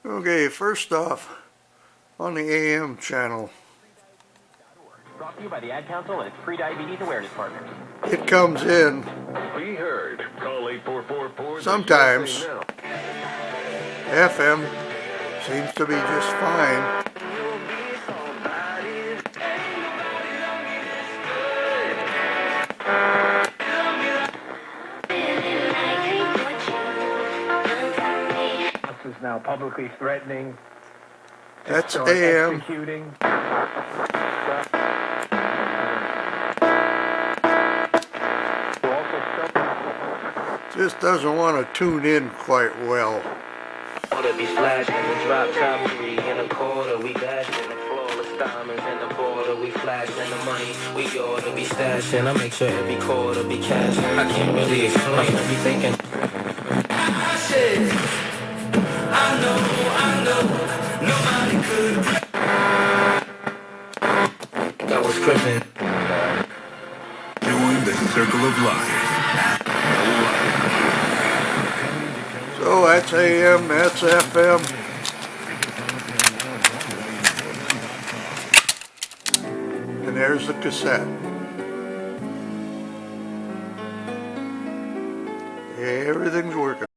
Okay, first off, on the AM channel, brought to you by the Ad Council and its pre-diabetes awareness partners. it comes in Be heard. Call 8444. sometimes. FM seems to be just fine. Is now publicly threatening. That's AM. Executing. Just doesn't want to tune in quite well. Oughta be slashing the drop top 3 in a quarter, we dashing the flawless diamonds in the border, we flashing the money, we oughta be stashing. I make sure every quarter be cash. I can't really explain, I be thinking. I said, I know, nobody could. That was crippin'. Doing the circle of life. So that's AM, that's FM. And there's the cassette. Everything's working.